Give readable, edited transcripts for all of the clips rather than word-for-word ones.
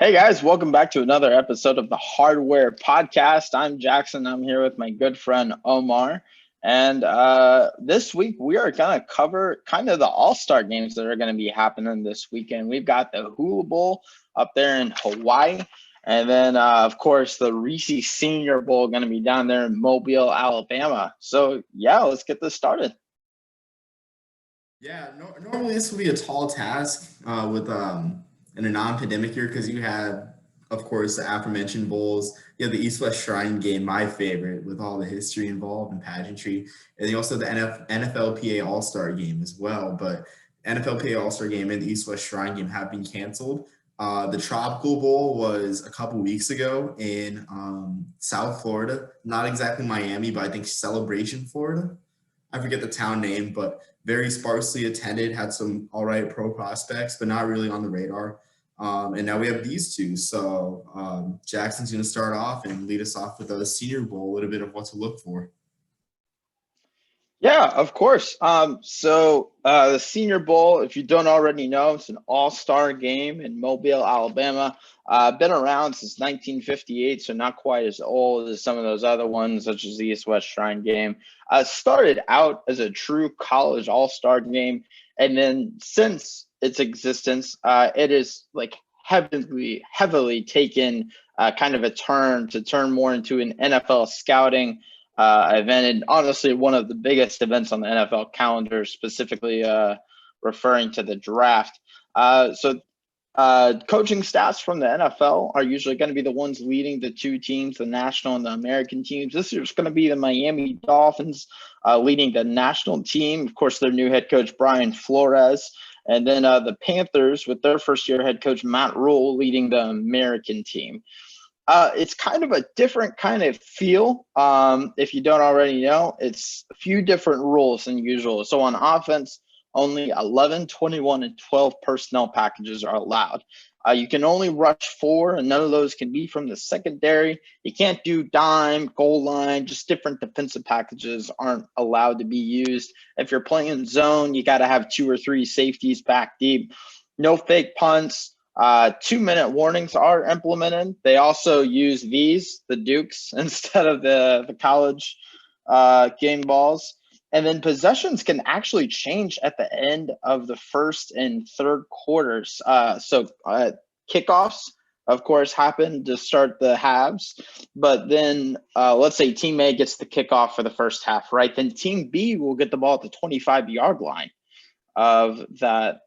Hey guys, welcome back to another episode of the Hardware Podcast. I'm Jackson. I'm here with my good friend Omar. And this week we are going to cover kind of the all-star games that are going to be happening this weekend. We've got the Hula Bowl up there in Hawaii. And then, of course, the Reese Senior Bowl going to be down there in Mobile, Alabama. So, yeah, let's get this started. Yeah, normally this would be a tall task with in a non-pandemic year because you had, of course, the aforementioned bowls. You have the East-West Shrine Game, my favorite, with all the history involved and pageantry, and then also the NFLPA All-Star Game as well. But NFLPA All-Star Game and the East-West Shrine Game have been canceled. The Tropical Bowl was a couple weeks ago in South Florida, not exactly Miami, but I think Celebration, Florida. I forget the town name, but very sparsely attended, had some all right pro prospects, but not really on the radar. And now we have these two. So Jackson's going to start off and lead us off with a Senior Bowl, a little bit of what to look for. Yeah, of course. The Senior Bowl, if you don't already know, it's an all-star game in Mobile, Alabama. Been around since 1958, so not quite as old as some of those other ones, such as the East-West Shrine Game. Started out as a true college all-star game, and then since its existence, it is like heavily taken kind of a turn more into an NFL scouting event, and honestly, one of the biggest events on the NFL calendar, specifically referring to the draft. Coaching staffs from the NFL are usually going to be the ones leading the two teams, the national and the American teams. This year's going to be the Miami Dolphins leading the national team. Of course, their new head coach, Brian Flores. And then the Panthers, with their first-year head coach, Matt Rule, leading the American team. It's kind of a different kind of feel. If you don't already know, it's a few different rules than usual. So on offense, only 11, 21, and 12 personnel packages are allowed. You can only rush four, and none of those can be from the secondary. You can't do dime, goal line, just different defensive packages aren't allowed to be used. If you're playing zone, you got to have two or three safeties back deep. No fake punts. 2-minute warnings are implemented. They also use the Dukes, instead of the college game balls. And then possessions can actually change at the end of the first and third quarters. Kickoffs, of course, happen to start the halves. But then let's say Team A gets the kickoff for the first half, right? Then Team B will get the ball at the 25-yard line of that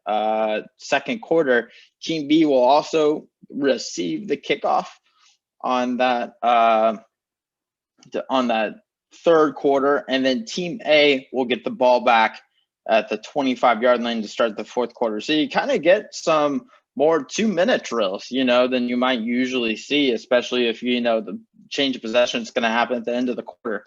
second quarter. Team B will also receive the kickoff on that third quarter, and then Team A will get the ball back at the 25-yard line to start the fourth quarter. So you kind of get some more 2-minute drills, than you might usually see, especially if the change of possession is going to happen at the end of the quarter.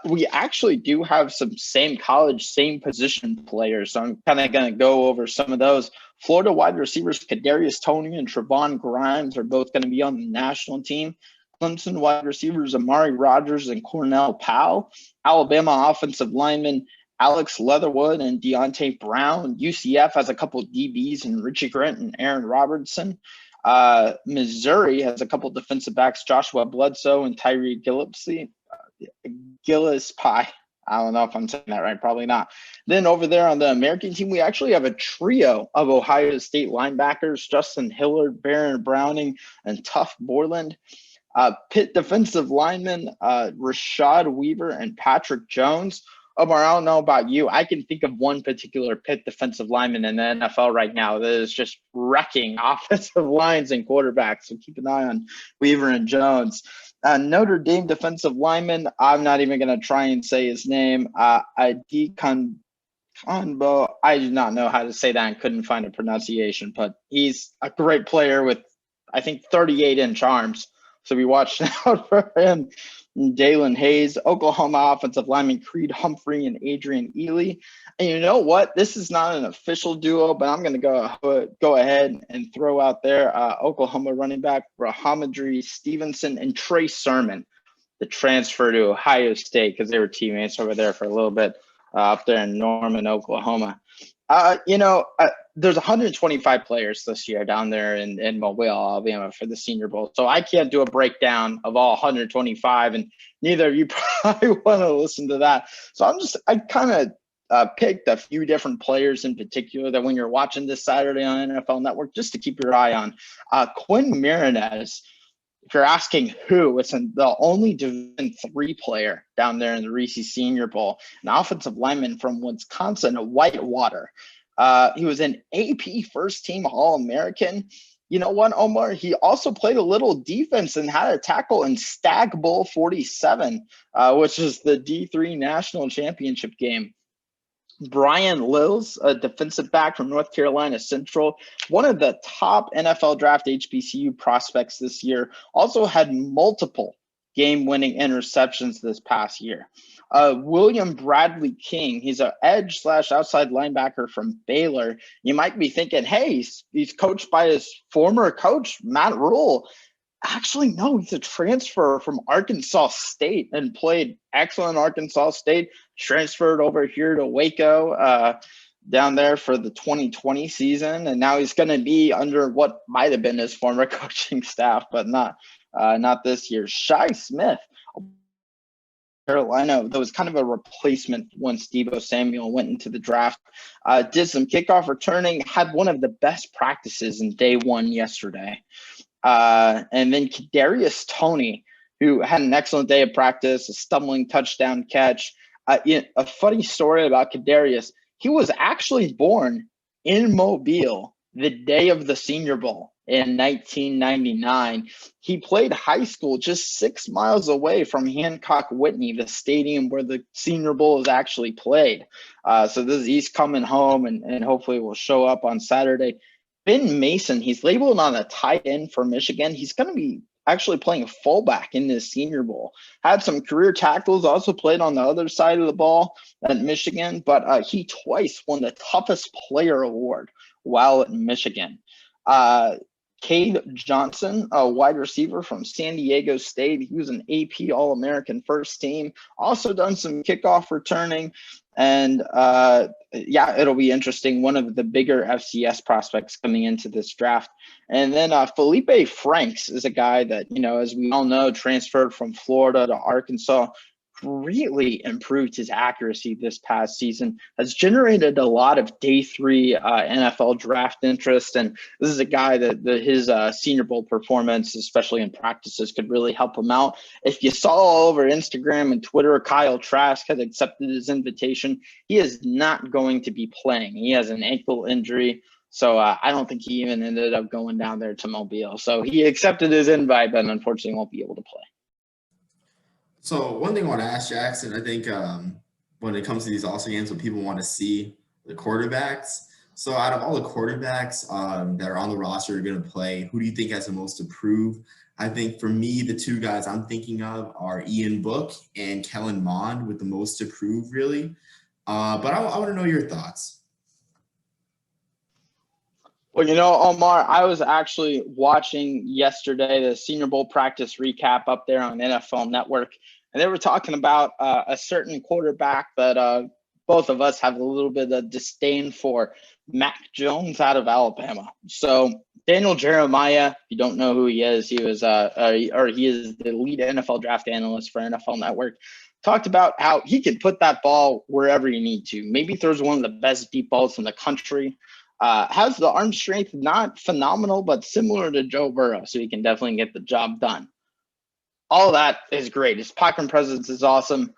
We actually do have some same college, same position players. So I'm kind of going to go over some of those. Florida wide receivers Kadarius Toney and Trevon Grimes are both going to be on the national team. Clemson wide receivers Amari Rogers and Cornell Powell. Alabama offensive linemen Alex Leatherwood and Deontay Brown. UCF has a couple of DBs in Richie Grant and Aaron Robertson. Missouri has a couple of defensive backs, Joshua Bledsoe and Tyree Gillispie. I don't know if I'm saying that right. Probably not. Then over there on the American team, we actually have a trio of Ohio State linebackers, Justin Hillard, Baron Browning, and Tuff Borland. Pitt defensive linemen, Rashad Weaver and Patrick Jones. Omar, I don't know about you. I can think of one particular Pitt defensive lineman in the NFL right now that is just wrecking offensive lines and quarterbacks. So keep an eye on Weaver and Jones. Notre Dame defensive lineman, I'm not even going to try and say his name. Adi Conbo, I do not know how to say that and couldn't find a pronunciation, but he's a great player with, I think, 38-inch arms. So we watched out for him. Dalen Hayes, Oklahoma offensive lineman Creed Humphrey and Adrian Ely. And you know what? This is not an official duo, but I'm going to go ahead and throw out there Oklahoma running back Rahamondre Stevenson and Trey Sermon, the transfer to Ohio State, because they were teammates over there for a little bit up there in Norman, Oklahoma. there's 125 players this year down there in Mobile, Alabama for the Senior Bowl. So I can't do a breakdown of all 125, and neither of you probably want to listen to that. So I kind of picked a few different players in particular that when you're watching this Saturday on NFL Network, just to keep your eye on. Quinn Marinez, if you're asking who, it's the only Division III player down there in the Reese Senior Bowl, an offensive lineman from Wisconsin, Whitewater. He was an AP first-team All-American. You know what, Omar? He also played a little defense and had a tackle in Stag Bowl 47, which is the D3 National Championship game. Brian Lills, a defensive back from North Carolina Central, one of the top NFL draft HBCU prospects this year, also had multiple game-winning interceptions this past year. William Bradley King, he's an edge/outside linebacker from Baylor. You might be thinking, hey, he's coached by his former coach, Matt Rule. Actually, no, he's a transfer from Arkansas State and played excellent Arkansas State, transferred over here to Waco down there for the 2020 season. And now he's going to be under what might have been his former coaching staff, but not this year. Shi Smith, Carolina, that was kind of a replacement once Deebo Samuel went into the draft. Did some kickoff returning, had one of the best practices in day one yesterday. And then Kadarius Toney, who had an excellent day of practice, a stumbling touchdown catch. A funny story about Kadarius, he was actually born in Mobile the day of the Senior Bowl in 1999. He played high school just 6 miles away from Hancock Whitney, the stadium where the Senior Bowl is actually played. So he's coming home and hopefully will show up on Saturday. Ben Mason, he's labeled on a tight end for Michigan. He's going to be actually playing a fullback in this Senior Bowl. Had some career tackles, also played on the other side of the ball at Michigan, but he twice won the toughest player award while at Michigan. Cade Johnson, a wide receiver from San Diego State. He was an AP All-American first team. Also done some kickoff returning. And it'll be interesting. One of the bigger FCS prospects coming into this draft. And then Felipe Franks is a guy that, as we all know, transferred from Florida to Arkansas, greatly improved his accuracy this past season, has generated a lot of day three NFL draft interest. And this is a guy that his Senior Bowl performance, especially in practices, could really help him out. If you saw all over Instagram and Twitter, Kyle Trask has accepted his invitation. He is not going to be playing. He has an ankle injury. So I don't think he even ended up going down there to Mobile. So he accepted his invite, but unfortunately won't be able to play. So one thing I want to ask Jackson, I think when it comes to these All-Star games, what people want to see, the quarterbacks. So out of all the quarterbacks that are on the roster are going to play, who do you think has the most to prove? I think for me, the two guys I'm thinking of are Ian Book and Kellen Mond with the most to prove, really. But I want to know your thoughts. Well, Omar, I was actually watching yesterday the Senior Bowl practice recap up there on NFL Network, and they were talking about a certain quarterback that both of us have a little bit of disdain for, Mac Jones out of Alabama. So Daniel Jeremiah, if you don't know who he is, he was he is the lead NFL draft analyst for NFL Network. Talked about how he can put that ball wherever you need to. Maybe throws one of the best deep balls in the country. Has the arm strength, not phenomenal, but similar to Joe Burrow, so he can definitely get the job done. All of that is great. His pocket presence is awesome.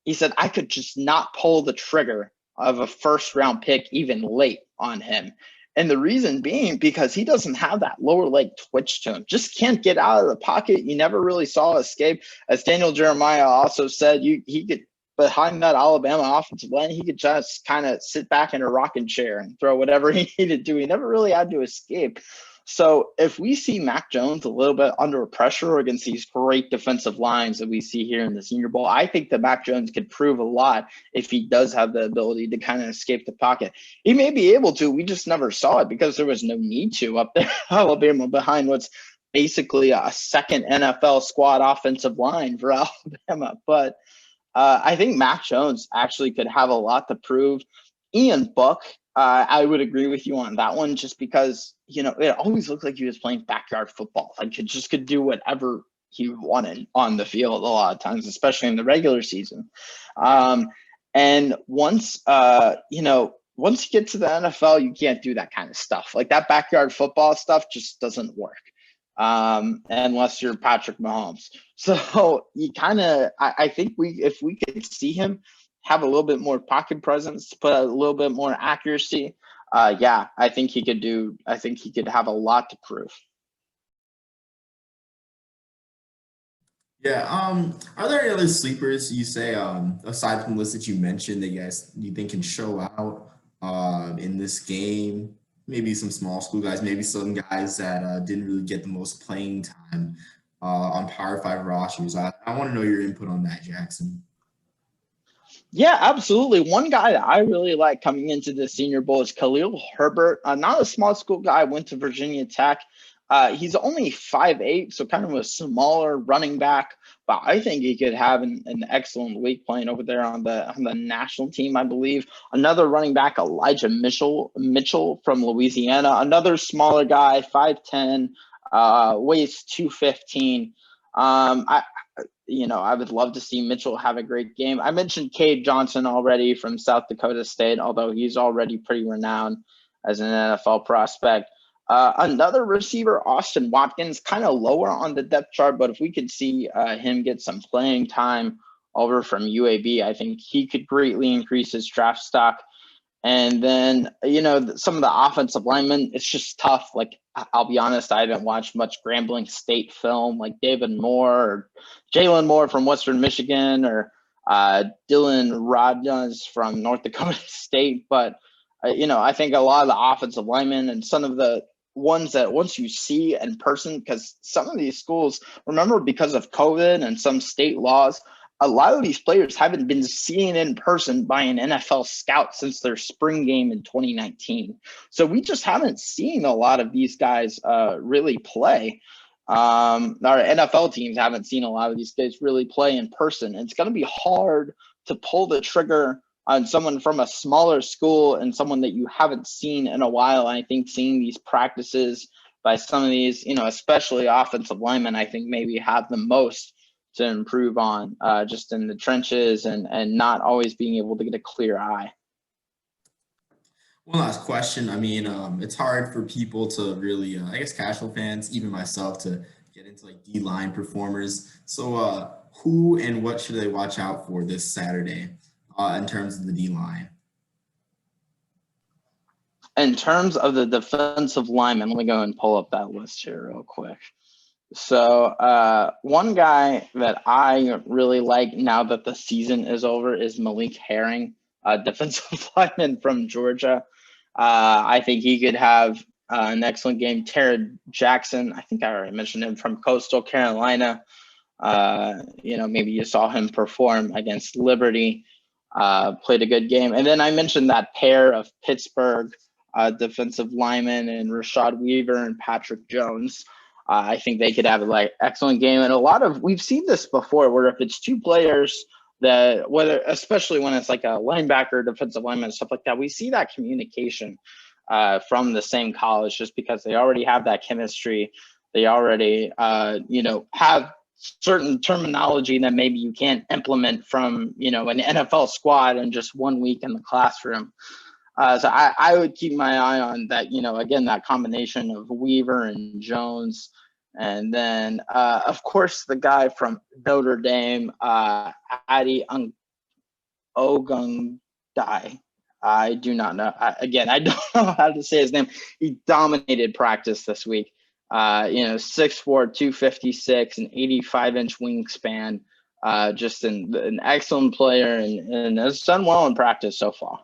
He said, I could just not pull the trigger of a first-round pick even late on him. And the reason being because he doesn't have that lower leg twitch to him. Just can't get out of the pocket. You never really saw escape. As Daniel Jeremiah also said, he could, behind that Alabama offensive line, he could just kind of sit back in a rocking chair and throw whatever he needed to. He never really had to escape. So if we see Mac Jones a little bit under pressure against these great defensive lines that we see here in the Senior Bowl, I think that Mac Jones could prove a lot if he does have the ability to kind of escape the pocket. He may be able to. We just never saw it because there was no need to up there Alabama behind what's basically a second NFL squad offensive line for Alabama. But I think Mac Jones actually could have a lot to prove. Ian Book, I would agree with you on that one, just because, it always looked like he was playing backyard football. Like, he just could do whatever he wanted on the field a lot of times, especially in the regular season. Um, and once you get to the NFL, you can't do that kind of stuff. Like, that backyard football stuff just doesn't work, unless you're Patrick Mahomes. So I think if we could see him have a little bit more pocket presence, put a little bit more accuracy, yeah, I think he could have a lot to prove. Yeah. Are there any other sleepers you say, aside from the list that you mentioned, that you think can show out in this game? Maybe some small school guys, maybe some guys that didn't really get the most playing time on Power Five rosters. I want to know your input on that, Jackson. Yeah, absolutely. One guy that I really like coming into the Senior Bowl is Khalil Herbert. Not a small school guy, went to Virginia Tech. He's only 5'8", so kind of a smaller running back, but I think he could have an excellent week playing over there on the national team, I believe. Another running back, Elijah Mitchell from Louisiana, another smaller guy, 5'10", weighs 215. I would love to see Mitchell have a great game. I mentioned Cade Johnson already from South Dakota State, although he's already pretty renowned as an NFL prospect. Another receiver, Austin Watkins, kind of lower on the depth chart, but if we could see him get some playing time over from UAB, I think he could greatly increase his draft stock. And then, some of the offensive linemen, it's just tough. Like, I'll be honest, I haven't watched much Grambling State film, like David Moore or Jalen Moore from Western Michigan, or Dylan Rodgers from North Dakota State. But, I think a lot of the offensive linemen and some of the ones that once you see in person, because some of these schools, remember, because of COVID and some state laws, a lot of these players haven't been seen in person by an NFL scout since their spring game in 2019. So we just haven't seen a lot of these guys really play. Our NFL teams haven't seen a lot of these guys really play in person. It's going to be hard to pull the trigger on someone from a smaller school and someone that you haven't seen in a while. And I think seeing these practices by some of these, especially offensive linemen, I think maybe have the most to improve on, just in the trenches and not always being able to get a clear eye. One last question. I mean, it's hard for people to really, I guess, casual fans, even myself, to get into like D-line performers. So, who and what should they watch out for this Saturday in terms of the D-line? In terms of the defensive lineman, let me go and pull up that list here real quick. So one guy that I really like now that the season is over is Malik Herring, defensive lineman from Georgia. I think he could have an excellent game. Terrell Jackson, I think I already mentioned him, from Coastal Carolina. Maybe you saw him perform against Liberty, played a good game. And then I mentioned that pair of Pittsburgh defensive linemen and Rashad Weaver and Patrick Jones. I think they could have an excellent game. And we've seen this before, where if it's two players that, especially when it's like a linebacker, defensive lineman, stuff like that, we see that communication from the same college, just because they already have that chemistry. They already, have certain terminology that maybe you can't implement from, an NFL squad in just 1 week in the classroom. So I would keep my eye on that, again, that combination of Weaver and Jones. And then, of course, the guy from Notre Dame, Adi Ogundai. I do not know. I don't know how to say his name. He dominated practice this week. 6'4", 256, an 85-inch wingspan. Just an excellent player, and has done well in practice so far.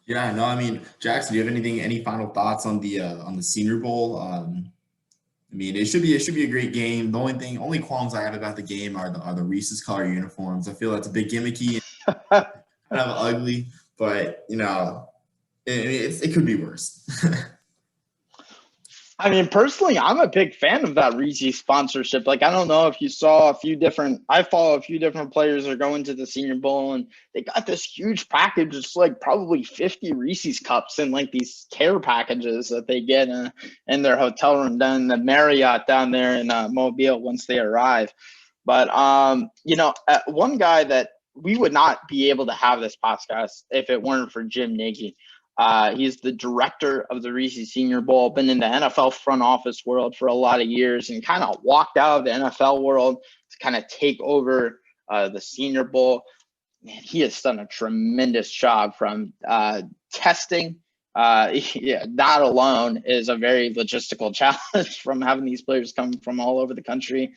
Yeah, no, I mean, Jackson, do you have any final thoughts on the Senior Bowl? I mean, it should be a great game. The only qualms I have about the game are the Reese's color uniforms. I feel that's a bit gimmicky, and kind of ugly, but it could be worse. I mean, personally, I'm a big fan of that Reese's sponsorship. Like, I don't know if you saw I follow a few different players that are going to the Senior Bowl, and they got this huge package. It's like probably 50 Reese's cups and like these care packages that they get in their hotel room down in the Marriott down there in Mobile once they arrive. But, one guy that we would not be able to have this podcast if it weren't for Jim Nagy. He's the director of the Reese's Senior Bowl, been in the NFL front office world for a lot of years and kind of walked out of the NFL world to kind of take over the Senior Bowl. Man, he has done a tremendous job from testing. Yeah, that alone is a very logistical challenge from having these players come from all over the country.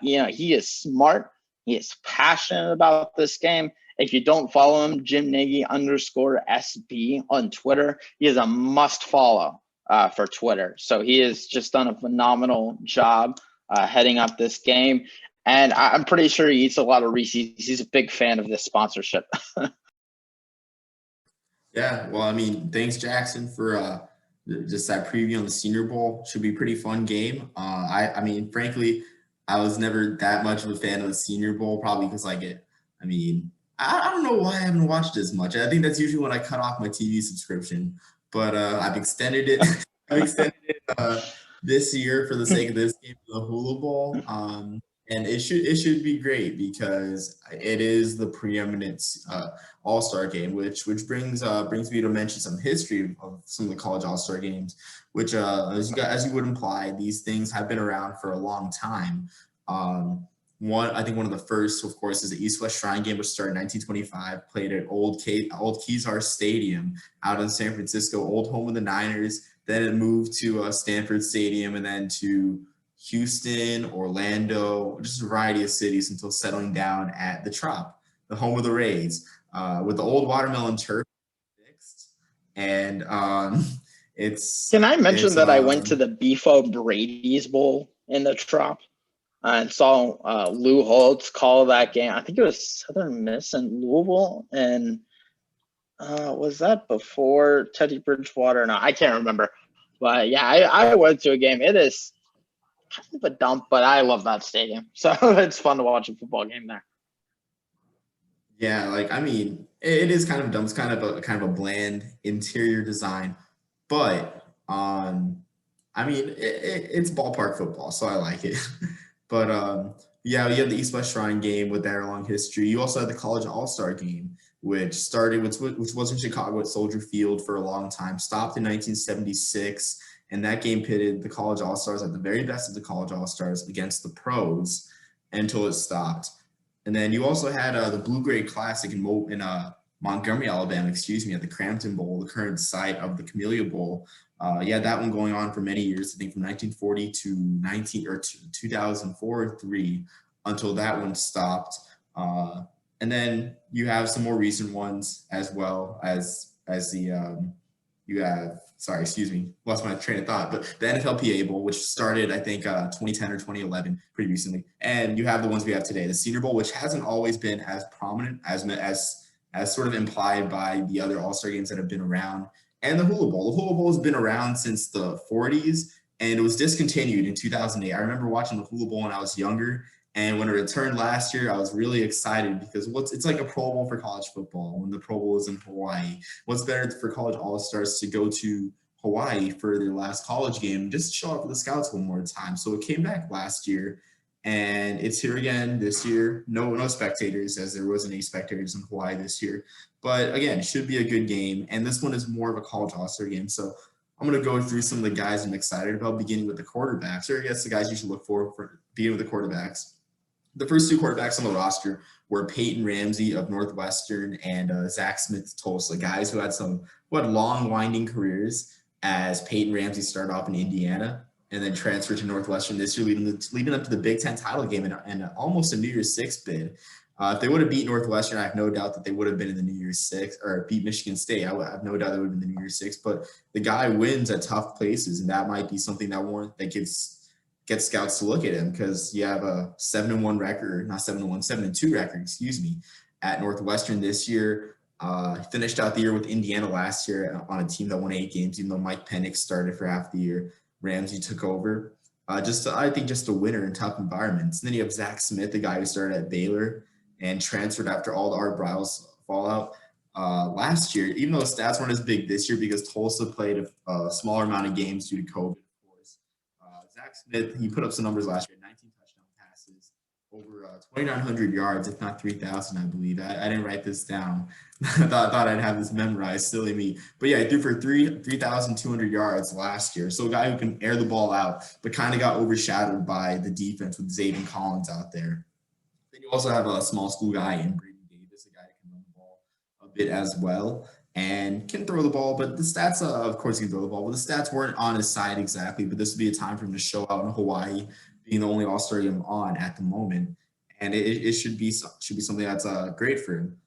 He is smart. He is passionate about this game. If you don't follow him, Jim Nagy _SB on Twitter, he is a must follow for Twitter. So he has just done a phenomenal job heading up this game. And I'm pretty sure he eats a lot of Reese's. He's a big fan of this sponsorship. Yeah, well, I mean, thanks, Jackson, for just that preview on the Senior Bowl. Should be a pretty fun game. I mean, frankly, I was never that much of a fan of the Senior Bowl, probably because I don't know why I haven't watched as much. I think that's usually when I cut off my TV subscription, but I've extended it. This year for the sake of this game, the Hula Bowl. And it should be great because it is the preeminent All-Star game, which brings me to mention some history of some of the college All-Star games, which as you would imply, these things have been around for a long time. I think one of the first, of course, is the East-West Shrine Game, which started in 1925, played at Old Kezar Stadium out in San Francisco, old home of the Niners. Then it moved to Stanford Stadium and then to Houston, Orlando, just a variety of cities until settling down at the Trop, the home of the Rays, with the old watermelon turf fixed. And Can I mention that I went to the Beefo Brady's Bowl in the Trop and saw Lou Holtz call that game? I think it was Southern Miss and Louisville. And was that before Teddy Bridgewater? No, I can't remember. But yeah, I went to a game. It is kind of a dump, but I love that stadium. So it's fun to watch a football game there. Yeah, like, I mean, it is kind of dumb. It's kind of a bland interior design, but I mean, it's ballpark football, so I like it. But yeah, you had the East-West Shrine Game with their long history. You also had the College All-Star Game, which was in Chicago at Soldier Field for a long time, stopped in 1976. And that game pitted the college all-stars at the very best of the college all-stars against the pros until it stopped. And then you also had the Blue Gray Classic in Montgomery, Alabama, at the Crampton Bowl, the current site of the Camellia Bowl. You had that one going on for many years, I think from 1940 to 2004-3 until that one stopped. And then you have some more recent ones as well as the you have, sorry, excuse me, lost my train of thought, but the NFLPA Bowl, which started, I think, 2010 or 2011, pretty recently. And you have the ones we have today, the Senior Bowl, which hasn't always been as prominent as sort of implied by the other All-Star games that have been around. And the Hula Bowl. The Hula Bowl has been around since the 40s, and it was discontinued in 2008. I remember watching the Hula Bowl when I was younger, and when it returned last year, I was really excited because it's like a Pro Bowl for college football when the Pro Bowl is in Hawaii. What's better for college all-stars to go to Hawaii for their last college game, just to show up for the scouts one more time. So it came back last year, and it's here again this year. No spectators, as there wasn't any spectators in Hawaii this year. But again, it should be a good game. And this one is more of a college all-star game. So I'm going to go through some of the guys I'm excited about, beginning with the quarterbacks, or I guess the guys you should look for beginning with the quarterbacks. The first two quarterbacks on the roster were Peyton Ramsey of Northwestern and Zach Smith of Tulsa, guys who had long, winding careers, as Peyton Ramsey started off in Indiana and then transferred to Northwestern this year, leading up to the Big Ten title game and almost a New Year's Six bid. If they would have beat Northwestern, I have no doubt that they would have been in the New Year's Six, or beat Michigan State. I have no doubt they would have been in the New Year's Six. But the guy wins at tough places, and that might be something that gets scouts to look at him, because you have a 7-1 record, not 7-1, 7-2 record, at Northwestern this year. Finished out the year with Indiana last year on a team that won 8 games, even though Mike Penix started for half the year. Ramsey took over. I think just a winner in tough environments. And then you have Zach Smith, the guy who started at Baylor and transferred after all the Art Briles fallout last year, even though stats weren't as big this year because Tulsa played a smaller amount of games due to COVID, of course. Zach Smith, he put up some numbers last year, 19 touchdown passes, over 2,900 yards, if not 3,000, I believe. I didn't write this down. I thought I'd have this memorized, silly me. But yeah, he threw for 3,200 yards last year. So a guy who can air the ball out, but kind of got overshadowed by the defense with Zayden Collins out there. Then you also have a small school guy in Brady Davis, a guy who can run the ball a bit as well and can throw the ball. But the stats, of course, he can throw the ball. But the stats weren't on his side exactly. But this would be a time for him to show out in Hawaii, being the only All-Star game on at the moment. And it should be something that's great for him.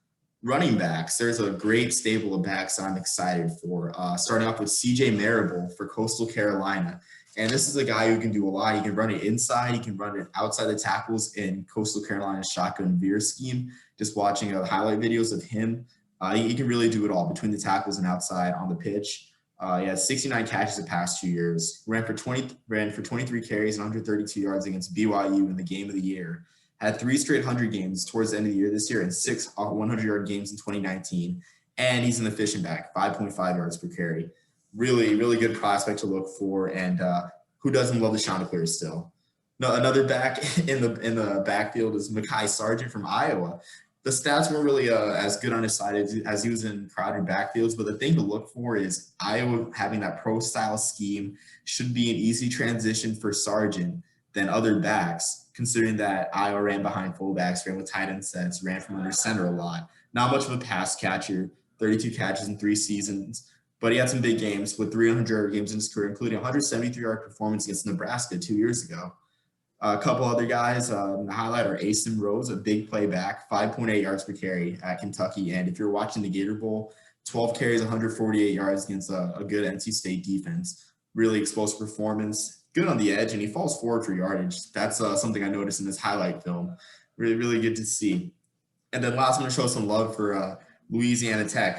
Running backs, there's a great stable of backs I'm excited for. Starting off with CJ Marable for Coastal Carolina. And this is a guy who can do a lot. He can run it inside. He can run it outside the tackles in Coastal Carolina's shotgun veer scheme. Just watching highlight videos of him, he can really do it all between the tackles and outside on the pitch. He has 69 catches the past 2 years. Ran for 23 carries and 132 yards against BYU in the game of the year. Had 3 straight 100 games towards the end of the year this year and 6 100-yard games in 2019. And he's an efficient back, 5.5 yards per carry. Really, really good prospect to look for. And who doesn't love the Chanticleers still? No, another back in the backfield is Mekhi Sargent from Iowa. The stats weren't really as good on his side as he was in crowded backfields, but the thing to look for is Iowa having that pro-style scheme should be an easy transition for Sargent than other backs, considering that Iowa ran behind fullbacks, ran with tight end sets, ran from under center a lot. Not much of a pass catcher, 32 catches in 3 seasons, but he had some big games with 300-yard games in his career, including a 173-yard performance against Nebraska 2 years ago. A couple other guys in the highlight are Asen Rose, a big play back, 5.8 yards per carry at Kentucky. And if you're watching the Gator Bowl, 12 carries, 148 yards against a good NC State defense. Really explosive performance, good on the edge, and he falls forward for yardage. That's something I noticed in this highlight film. Really, really good to see. And then last, I'm going to show some love for Louisiana Tech.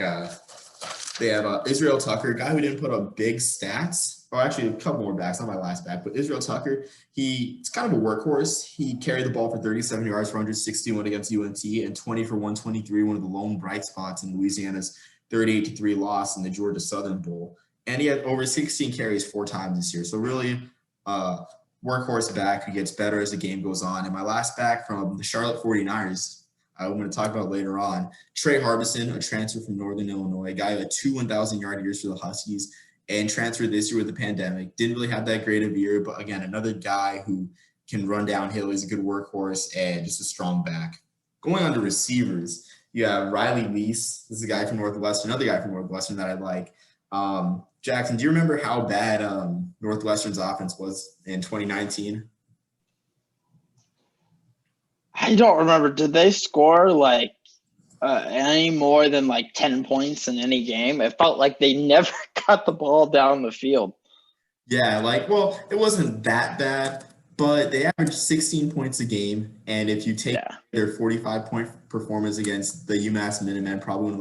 They have Israel Tucker, a guy who didn't put up big stats. Or actually, a couple more backs, not my last back, but Israel Tucker, he's kind of a workhorse. He carried the ball for 37 yards for 161 against UNT and 20 for 123, one of the lone bright spots in Louisiana's 38-3 loss in the Georgia Southern Bowl. And he had over 16 carries 4 times this year. So really workhorse back who gets better as the game goes on. And my last back from the Charlotte 49ers, I'm going to talk about later on, Trey Harbison, a transfer from Northern Illinois, a guy who had 2 1,000-yard years for the Huskies and transferred this year with the pandemic. Didn't really have that great of a year, but again, another guy who can run downhill. He's a good workhorse and just a strong back. Going on to receivers, you have Riley Lease. This is a guy from Northwestern, another guy from Northwestern that I like. Jackson, do you remember how bad Northwestern's offense was in 2019? I don't remember. Did they score any more than 10 points in any game? It felt like they never got the ball down the field. Yeah, it wasn't that bad, but they averaged 16 points a game. And if you take their 45-point performance against the UMass Minutemen, probably one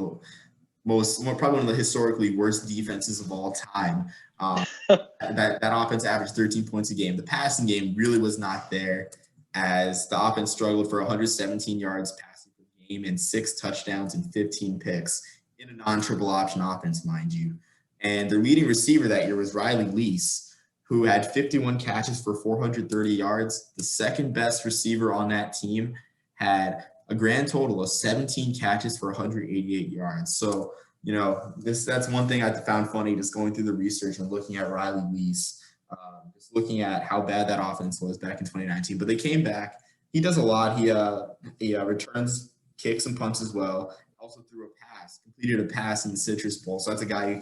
of the historically worst defenses of all time, that offense averaged 13 points a game. The passing game really was not there, as the offense struggled for 117 yards passing per game and 6 touchdowns and 15 picks in a non-triple option offense, mind you. And their leading receiver that year was Riley Lease, who had 51 catches for 430 yards. The second best receiver on that team had a grand total of 17 catches for 188 yards. So, that's one thing I found funny just going through the research and looking at Riley Lease. Just looking at how bad that offense was back in 2019. But they came back. He does a lot. He returns kicks and punts as well. Also completed a pass in the Citrus Bowl. So that's a guy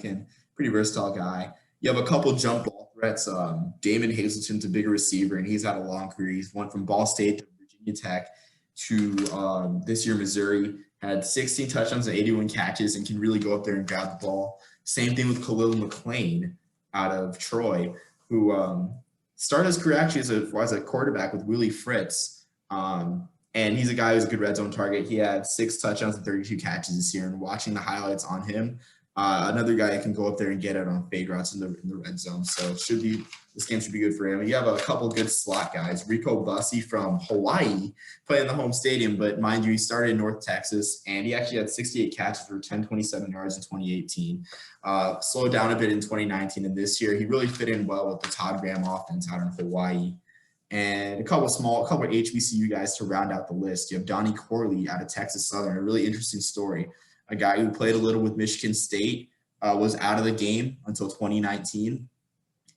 pretty versatile guy. You have a couple jump ball threats. Damon Hazelton's a bigger receiver, and he's had a long career. He's went from Ball State to Virginia Tech to this year Missouri. Had 16 touchdowns and 81 catches and can really go up there and grab the ball. Same thing with Khalil McLean out of Troy, who started his career actually as a quarterback with Willie Fritz. And he's a guy who's a good red zone target. He had 6 touchdowns and 32 catches this year. And watching the highlights on him, Another guy that can go up there and get it on fade routes in the red zone. So this game should be good for him. You have a couple good slot guys. Rico Bussey from Hawaii playing the home stadium, but mind you, he started in North Texas, and he actually had 68 catches for 1027 yards in 2018. Slowed down a bit in 2019, and this year he really fit in well with the Todd Graham offense out in Hawaii. And a couple of HBCU guys to round out the list. You have Donnie Corley out of Texas Southern, a really interesting story. A guy who played a little with Michigan State, was out of the game until 2019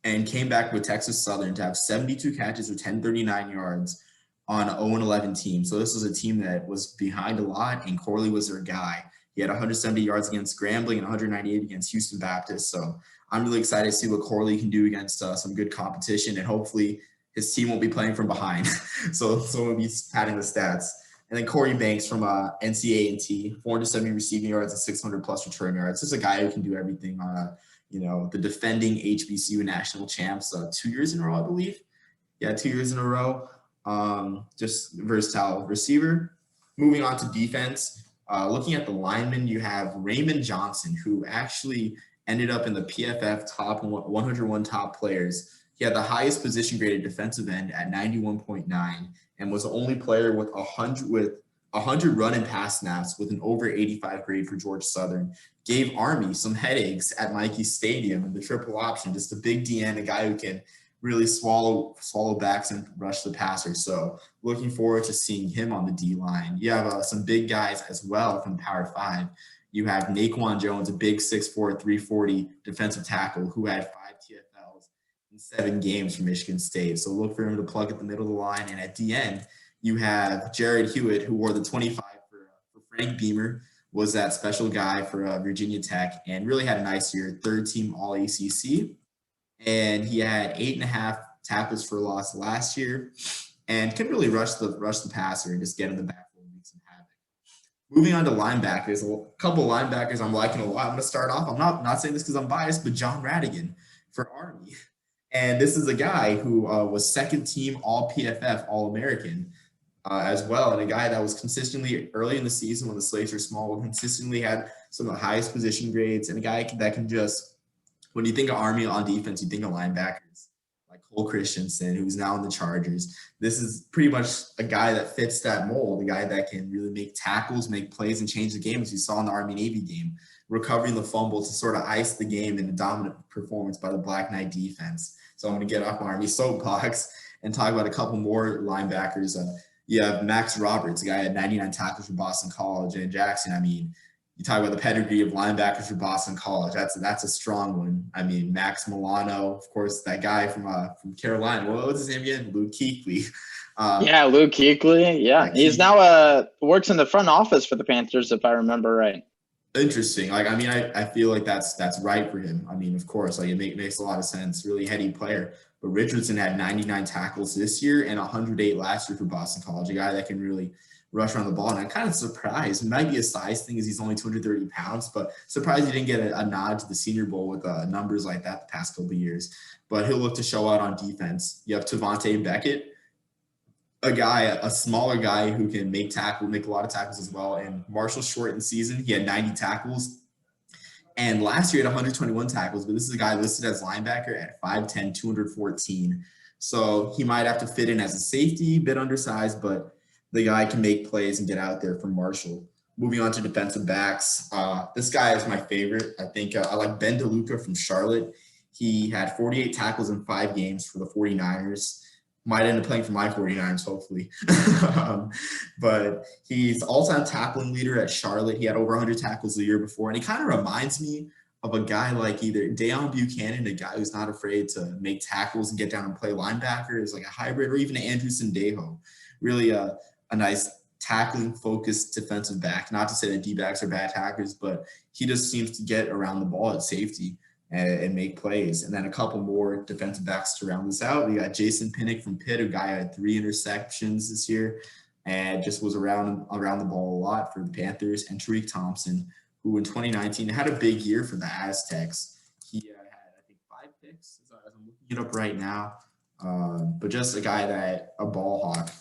and came back with Texas Southern to have 72 catches for 1039 yards on an 0-11 team. So this was a team that was behind a lot, and Corley was their guy. He had 170 yards against Grambling and 198 against Houston Baptist. So I'm really excited to see what Corley can do against some good competition, and hopefully his team won't be playing from behind. so we'll be padding the stats. And then Corey Banks from NCA&T, 470 receiving yards and 600 plus return yards. Just a guy who can do everything on the defending HBCU national champs 2 years in a row, I believe. Yeah, 2 years in a row. Just versatile receiver. Moving on to defense. Looking at the linemen, you have Raymond Johnson, who actually ended up in the PFF top 101 top players. He had the highest position graded defensive end at 91.9 and was the only player with 100 run and pass snaps with an over 85 grade for Georgia Southern. Gave Army some headaches at Mikey Stadium in the triple option. Just a big DN, a guy who can really swallow backs and rush the passer. So looking forward to seeing him on the D line. You have some big guys as well from Power 5. You have Naquan Jones, a big 6'4", 340 defensive tackle who had 5 TFLs in 7 games for Michigan State. So look for him to plug at the middle of the line. And at the end, you have Jared Hewitt, who wore the 25 for Frank Beamer, was that special guy for Virginia Tech and really had a nice year, 3rd team All-ACC. And he had 8.5 tackles for loss last year and can really rush the passer and just get in the backfield and make some havoc. Moving on to linebackers, a couple of linebackers I'm liking a lot. I'm going to start off. I'm not saying this because I'm biased, but John Radigan for Army. And this is a guy who was 2nd team All-PFF All-American as well. And a guy that was consistently early in the season when the slates were small, consistently had some of the highest position grades, and a guy that can just, when you think of Army on defense, you think of linebackers like Cole Christensen, who's now in the Chargers. This is pretty much a guy that fits that mold, a guy that can really make tackles, make plays, and change the game, as you saw in the Army-Navy game, recovering the fumble to sort of ice the game in a dominant performance by the Black Knight defense. So I'm going to get off my Army soapbox and talk about a couple more linebackers. You have Max Roberts, a guy had 99 tackles for Boston College. And Jackson, I mean, you talk about the pedigree of linebackers for Boston College. That's a strong one. I mean, Max Milano, of course, that guy from Carolina. What was his name again? Luke Kuechly. Luke Kuechly. Yeah, he's now works in the front office for the Panthers, if I remember right. Interesting. I feel like that's right for him. I mean, of course, it makes a lot of sense. Really heady player. But Richardson had 99 tackles this year and 108 last year for Boston College. A guy that can really rush around the ball. And I'm kind of surprised. It might be a size thing, as he's only 230 pounds, but surprised he didn't get a nod to the Senior Bowl with numbers like that the past couple of years. But he'll look to show out on defense. You have Tavante Beckett, a smaller guy who can make a lot of tackles as well. And Marshall shortened season, he had 90 tackles. And last year he had 121 tackles, but this is a guy listed as linebacker at 5'10", 214. So he might have to fit in as a safety, a bit undersized, but the guy can make plays and get out there from Marshall. Moving on to defensive backs. This guy is my favorite. I think I like Ben DeLuca from Charlotte. He had 48 tackles in 5 games for the 49ers. Might end up playing for my 49ers, hopefully. But he's all-time tackling leader at Charlotte. He had over 100 tackles the year before. And he kind of reminds me of a guy like either Deion Buchanan, a guy who's not afraid to make tackles and get down and play linebacker, is like a hybrid, or even Andrew Sendejo. Really a nice tackling-focused defensive back. Not to say that D-backs are bad tackers, but he just seems to get around the ball at safety and make plays. And then a couple more defensive backs to round this out. We got Jason Pinnock from Pitt, a guy who had 3 interceptions this year and just was around the ball a lot for the Panthers. And Tariq Thompson, who in 2019 had a big year for the Aztecs. He had, I think, 5 picks, as I'm looking it up right now. But just a guy a ball hawk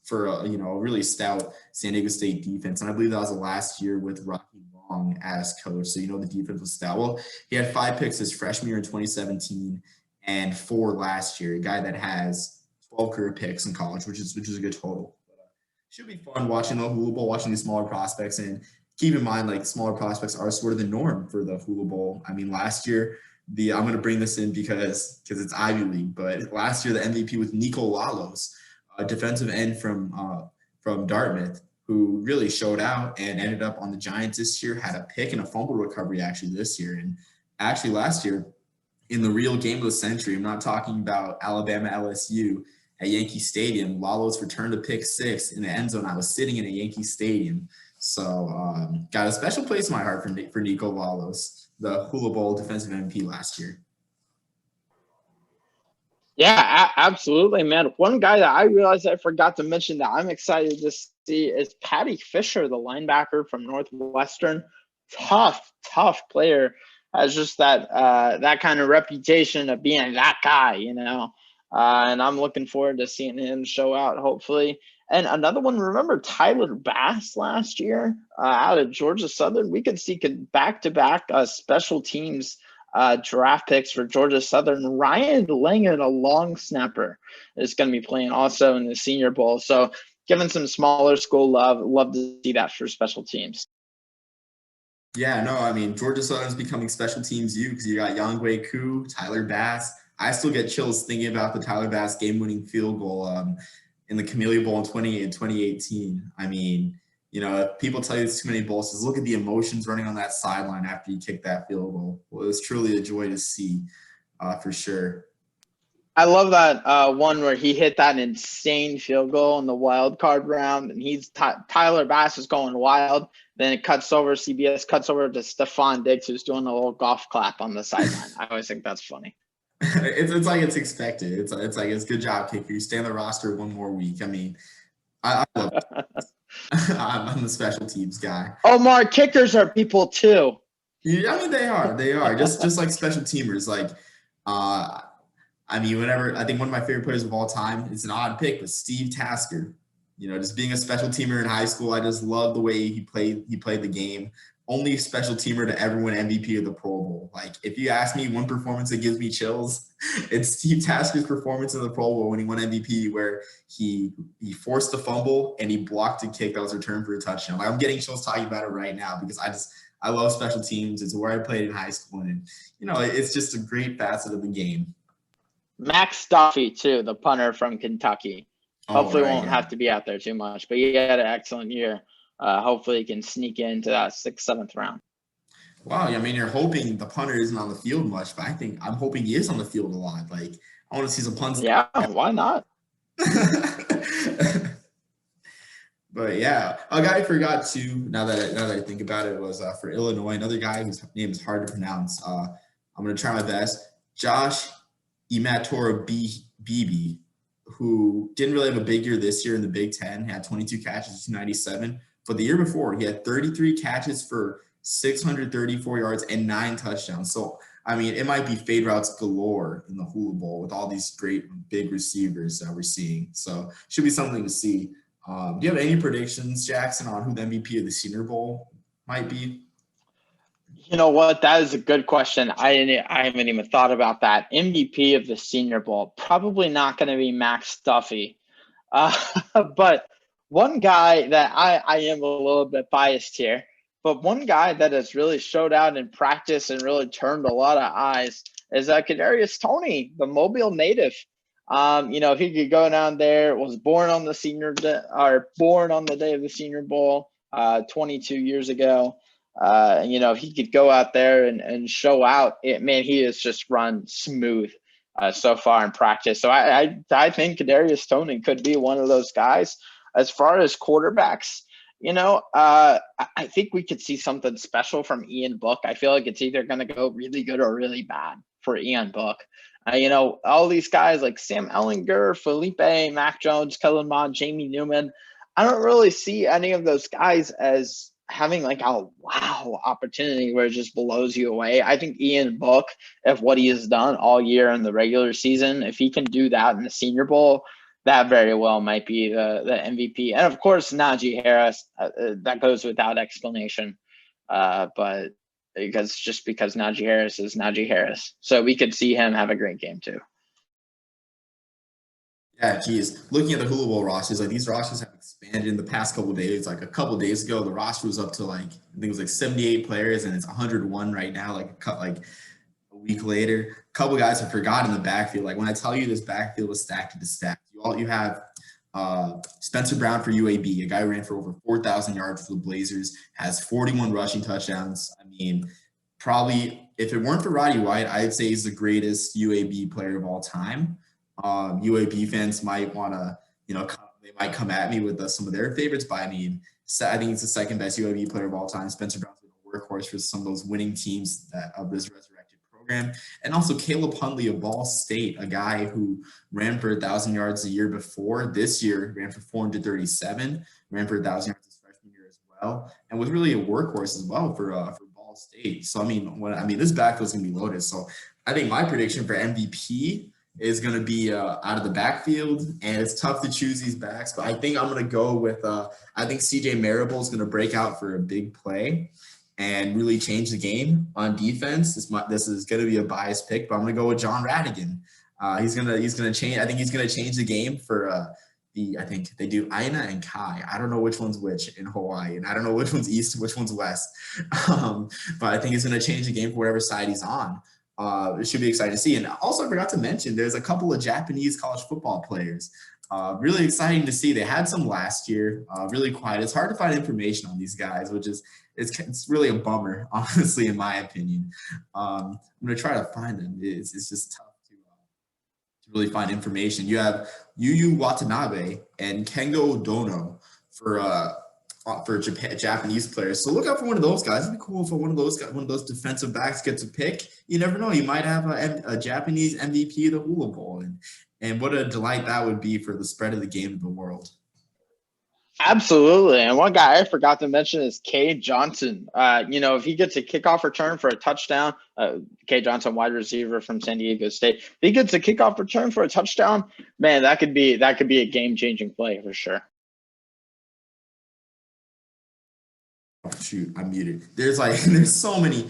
for a really stout San Diego State defense. And I believe that was the last year with Rocky Long strong as coach. So, the defense was stout. Well, he had 5 picks his freshman year in 2017 and 4 last year, a guy that has 12 career picks in college, which is a good total. Should be fun watching the Hula Bowl, watching these smaller prospects. And keep in mind, like, smaller prospects are sort of the norm for the Hula Bowl. I mean, last year, I'm going to bring this in because it's Ivy League, but last year the MVP was Nico Lalos, a defensive end from Dartmouth, who really showed out and ended up on the Giants this year, had a pick and a fumble recovery actually this year. And actually last year, in the real game of the century, I'm not talking about Alabama LSU, at Yankee Stadium, Lalos returned a pick 6 in the end zone. I was sitting in a Yankee Stadium. So got a special place in my heart for Nico Lalos, the Hula Bowl defensive MVP last year. Yeah, absolutely, man. One guy that I realized I forgot to mention that I'm excited to see is Patty Fisher, the linebacker from Northwestern. Tough player. Has just that kind of reputation of being that guy, and I'm looking forward to seeing him show out, hopefully. And another one, remember Tyler Bass last year out of Georgia Southern? We could see back-to-back special teams draft picks for Georgia Southern. Ryan Langan, a long snapper, is going to be playing also in the Senior Bowl. So giving some smaller school love to see that for special teams. Yeah, no, I mean, Georgia Southern's becoming special teams because you got Yangwei Koo, Tyler Bass. I still get chills thinking about the Tyler Bass game-winning field goal in the Camellia Bowl in 2018. I mean, if people tell you it's too many bowls, just look at the emotions running on that sideline after you kick that field goal. Well, it was truly a joy to see, for sure. I love that one where he hit that insane field goal in the wild card round, and Tyler Bass is going wild. Then it CBS cuts over to Stephon Diggs, who's doing a little golf clap on the sideline. I always think that's funny. It's like it's expected. It's like it's good job, kicker. You stay on the roster one more week. I mean, I love it. I'm the special teams guy. Omar, kickers are people too. Yeah, I mean they are just like special teamers. Like, I mean, I think one of my favorite players of all time, it's an odd pick, but Steve Tasker. Just being a special teamer in high school, I just love the way he played the game. Only special teamer to ever win MVP of the Pro Bowl. Like, if you ask me one performance that gives me chills, it's Steve Tasker's performance in the Pro Bowl when he won MVP, where he forced a fumble and he blocked a kick that was returned for a touchdown. Like, I'm getting chills talking about it right now because I love special teams. It's where I played in high school, and it's just a great facet of the game. Max Duffy too, the punter from Kentucky. Hopefully won't have to be out there too much, but he had an excellent year. Hopefully he can sneak into that 6th, 7th round. Wow, I mean, you're hoping the punter isn't on the field much, but I'm hoping he is on the field a lot. Like, I want to see some punts. Yeah, why not? But yeah, a guy I forgot to, now that I think about it, was for Illinois, another guy whose name is hard to pronounce. I'm going to try my best. Josh Imatoro Bibi, who didn't really have a big year this year in the Big Ten, had 22 catches, 297. But the year before, he had 33 catches for 634 yards and 9 touchdowns. So, I mean, it might be fade routes galore in the Hula Bowl with all these great big receivers that we're seeing. So, should be something to see. Do you have any predictions, Jackson, on who the MVP of the Senior Bowl might be? You know what? That is a good question. I haven't even thought about that. MVP of the Senior Bowl, probably not going to be Max Duffy. But one guy that I am a little bit biased here, but one guy that has really showed out in practice and really turned a lot of eyes is Kadarius Toney, the Mobile native. If he could go down there, was born on the day of the Senior Bowl 22 years ago. If he could go out there and show out, he has just run smooth so far in practice. So I think Kadarius Toney could be one of those guys. As far as quarterbacks, I think we could see something special from Ian Book. I feel like it's either going to go really good or really bad for Ian Book. All these guys like Sam Ellinger, Felipe, Mac Jones, Kellen Mond, Jamie Newman, I don't really see any of those guys as having like a wow opportunity where it just blows you away. I think Ian Book, if what he has done all year in the regular season, if he can do that in the Senior Bowl, that very well might be the MVP. And of course, Najee Harris, that goes without explanation. but because Najee Harris is Najee Harris, so we could see him have a great game too. Yeah, geez. Looking at the Hula Bowl rosters, like these rosters have expanded in the past couple of days. Like a couple of days ago, the roster was up to like I think it was like 78 players, and it's 101 right now. Like a week later, a couple of guys have forgotten the backfield. Like when I tell you this backfield is stacked to stack, you have Spencer Brown for UAB, a guy who ran for over 4,000 yards for the Blazers, has 41 rushing touchdowns. I mean, probably if it weren't for Roddy White, I'd say he's the greatest UAB player of all time. UAB fans might want to, they might come at me with some of their favorites, but I mean, I think he's the second best UAB player of all time. Spencer Brown's been a workhorse for some of those winning teams of this resurrected program. And also Caleb Hundley of Ball State, a guy who ran for 1,000 yards the year before. This year ran for 437, ran for 1,000 yards his freshman year as well, and was really a workhorse as well for Ball State. So this backfield is going to be loaded. So I think my prediction for MVP is going to be out of the backfield, and it's tough to choose these backs, but I think I'm going to go with I think CJ Marable is going to break out for a big play and really change the game on defense. This is going to be a biased pick, but I'm going to go with John Radigan. He's going to change. I think he's going to change the game for I think they do Aina and Kai. I don't know which one's which in Hawaii, and I don't know which one's east, which one's west. But I think he's going to change the game for whatever side he's on. It should be exciting to see. And also, I forgot to mention, there's a couple of Japanese college football players. Really exciting to see. They had some last year, really quiet. It's hard to find information on these guys, which is it's really a bummer, honestly, in my opinion. I'm going to try to find them. It's just tough to really find information. You have Yu Watanabe and Kengo Dono for Japanese players. So look out for one of those guys. It'd be cool for one of those defensive backs gets a pick. You never know. You might have a Japanese MVP of the Hula Bowl. And what a delight that would be for the spread of the game to the world. Absolutely. And one guy I forgot to mention is Cade Johnson. If he gets a kickoff return for a touchdown, Cade Johnson, wide receiver from San Diego State, if he gets a kickoff return for a touchdown, man, that could be a game-changing play for sure. Shoot, I'm muted. There's so many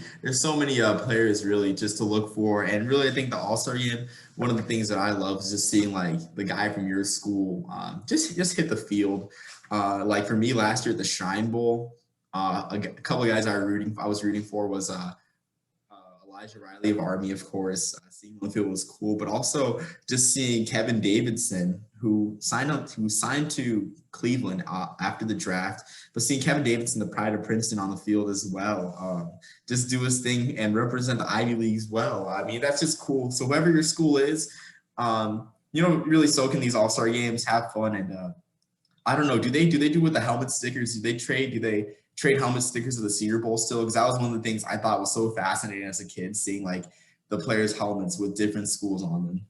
players really just to look for, and really I think the All-Star game, one of the things that I love is just seeing like the guy from your school just hit the field. Like for me last year at the Shrine Bowl, a couple of guys I was rooting for was Elijah Riley of Army, of course. Seeing him on the field was cool, but also just seeing Kevin Davidson, who signed to Cleveland after the draft, but seeing Kevin Davidson, the pride of Princeton, on the field as well, just do his thing and represent the Ivy League as well. I mean, that's just cool. So whoever your school is, really soak in these All-Star games, have fun, and I don't know. Do they do with the helmet stickers? Do they trade helmet stickers of the Senior Bowl still? Because that was one of the things I thought was so fascinating as a kid, seeing like the players' helmets with different schools on them.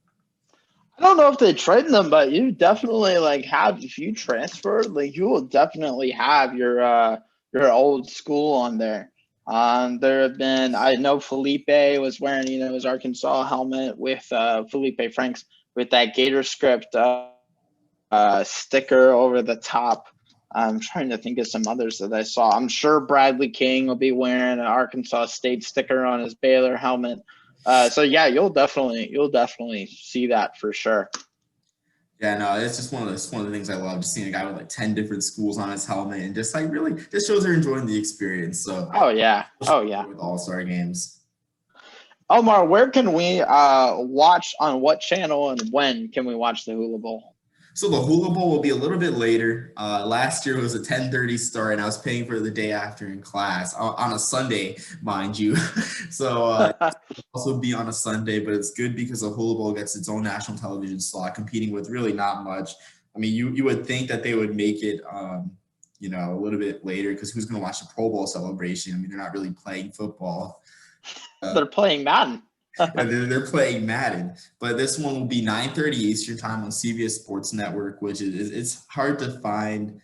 I don't know if they trade them, but you definitely if you transfer, you will definitely have your old school on there. There have been, I know Felipe was wearing, his Arkansas helmet with Felipe Franks with that Gator script sticker over the top. I'm trying to think of some others that I saw. I'm sure Bradley King will be wearing an Arkansas State sticker on his Baylor helmet. So yeah, you'll definitely see that for sure. Yeah, no, it's just one of the things I love, just seeing a guy with like 10 different schools on his helmet, and just like really just shows they're enjoying the experience. So with All-Star games. Omar, where can we watch, on what channel, and when can we watch the Hula Bowl? So the Hula Bowl will be a little bit later. Last year it was a 10:30 start, and I was paying for the day after in class on a Sunday, mind you. So also be on a Sunday, but it's good because the Hula Bowl gets its own national television slot, competing with really not much. I mean, you would think that they would make it, a little bit later, because who's going to watch the Pro Bowl celebration? I mean, they're not really playing football. They're playing Madden. They're playing Madden, but this one will be 9:30 Eastern time on CBS Sports Network, which it's hard to find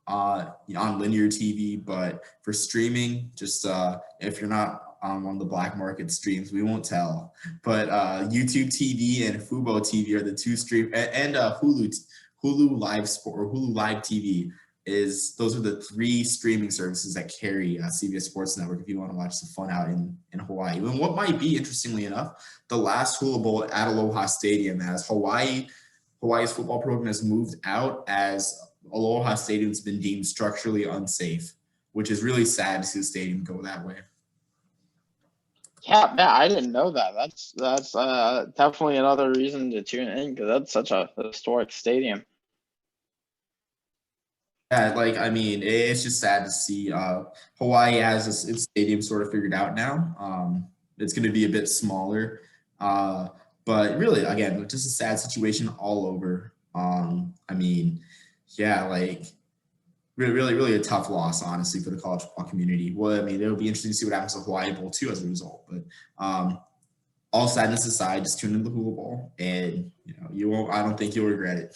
on linear TV, but for streaming, just if you're not on one of the black market streams, we won't tell. But YouTube TV and Fubo TV are the two stream, and Hulu Live Sport or Hulu Live TV those are the 3 streaming services that carry CBS Sports Network if you want to watch the fun out in Hawaii. And what might be, interestingly enough, the last Hula Bowl at Aloha Stadium, as Hawaii's football program has moved out, as Aloha Stadium's been deemed structurally unsafe, which is really sad to see the stadium go that way. Yeah, man, I didn't know that. That's definitely another reason to tune in, because that's such a historic stadium. Yeah, like, I mean, it's just sad to see. Hawaii has its stadium sort of figured out now. It's going to be a bit smaller, but really, again, just a sad situation all over. I mean, yeah, like really a tough loss, honestly, for the college football community. Well, I mean, it'll be interesting to see what happens to Hawaii Bowl too as a result. But all sadness aside, just tune into the Hula Bowl, and you won't. I don't think you'll regret it.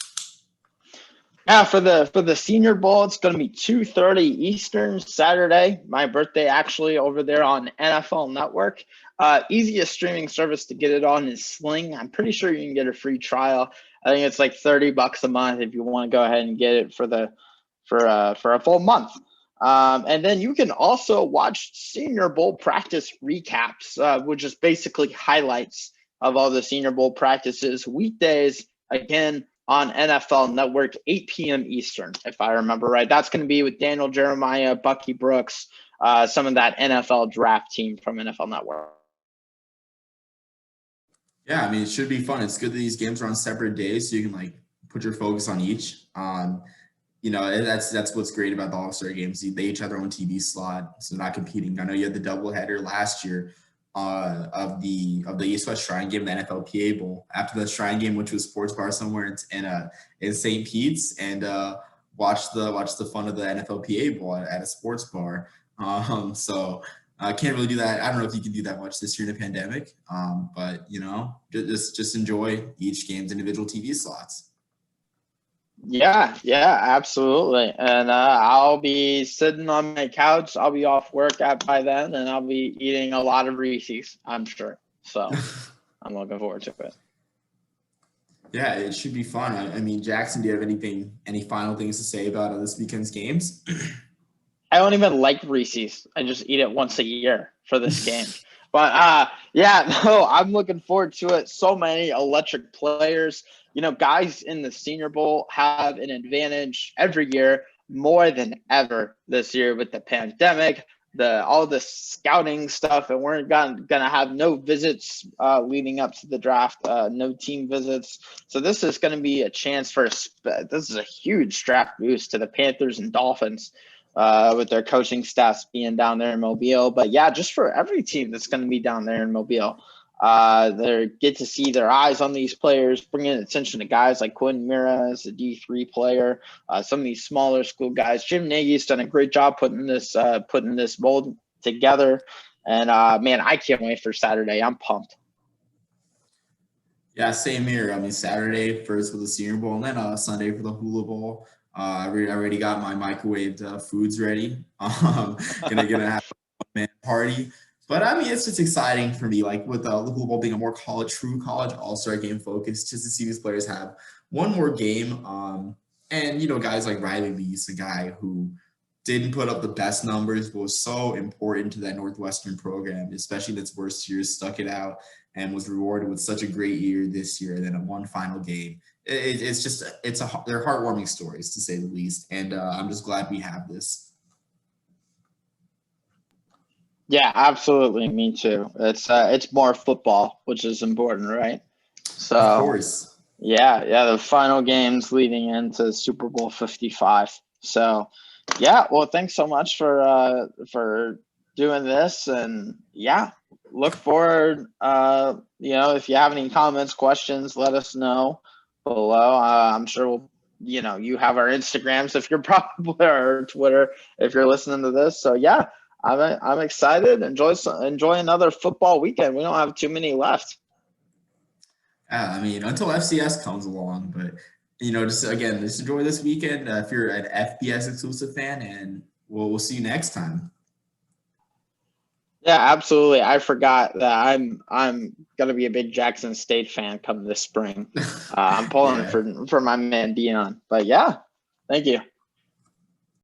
Yeah, for the Senior Bowl, it's going to be 2:30 Eastern Saturday. My birthday, actually, over there on NFL Network. Easiest streaming service to get it on is Sling. I'm pretty sure you can get a free trial. I think it's like $30 a month if you want to go ahead and get it for a full month. And then you can also watch Senior Bowl practice recaps, which is basically highlights of all the Senior Bowl practices, weekdays, again, on NFL Network, 8 p.m. Eastern, if I remember right. That's going to be with Daniel Jeremiah, Bucky Brooks, some of that NFL draft team from NFL Network. Yeah, I mean, it should be fun. It's good that these games are on separate days, so you can like put your focus on each. That's what's great about the All-Star games. They each have their own TV slot, so they're not competing. I know you had the doubleheader last year of the East-West Shrine game, the NFLPA Bowl. After the Shrine game, which was sports bar somewhere in St. Pete's, and watch the fun of the NFLPA Bowl at a sports bar. So I can't really do that. I don't know if you can do that much this year in a pandemic. But just enjoy each game's individual TV slots. Yeah, absolutely. And I'll be sitting on my couch. I'll be off work by then, and I'll be eating a lot of Reese's, I'm sure. So I'm looking forward to it. Yeah, it should be fun. I mean, Jackson, do you have any final things to say about this weekend's games? I don't even like Reese's. I just eat it once a year for this game. But I'm looking forward to it. So many electric players. Guys in the Senior Bowl have an advantage every year, more than ever this year with the pandemic, all the scouting stuff, and we're gonna have no visits leading up to the draft, no team visits. So this is going to be a chance this is a huge draft boost to the Panthers and Dolphins. With their coaching staffs being down there in Mobile. But yeah, just for every team that's going to be down there in Mobile, they get to see their eyes on these players, bringing attention to guys like Quinn Mira as a D3 player, some of these smaller school guys. Jim Nagy's done a great job putting this mold together. And man, I can't wait for Saturday. I'm pumped. Yeah, same here. I mean, Saturday first for the Senior Bowl, and then Sunday for the Hula Bowl. I already got my microwaved foods ready. Gonna have a man party, but I mean, it's just exciting for me. Like with the Hula Bowl being a more true college all-star game focus, just to see these players have one more game. And guys like Riley Lee's a guy who didn't put up the best numbers, but was so important to that Northwestern program, especially in its worst years, stuck it out and was rewarded with such a great year this year, and then a one final game. They're heartwarming stories, to say the least, and I'm just glad we have this. Yeah, absolutely. Me too. It's more football, which is important, right? So, of course. Yeah. The final games leading into Super Bowl 55. So, yeah. Well, thanks so much for doing this, and yeah, look forward. If you have any comments, questions, let us know below. I'm sure you have our Instagrams if you're probably, or Twitter if you're listening to this. So yeah, I'm excited. Enjoy another football weekend. We don't have too many left. Yeah, I mean, until FCS comes along, but just enjoy this weekend if you're an FBS exclusive fan, and we'll see you next time. Yeah, absolutely. I forgot that I'm gonna be a big Jackson State fan come this spring. I'm pulling for my man Dion. But yeah, thank you.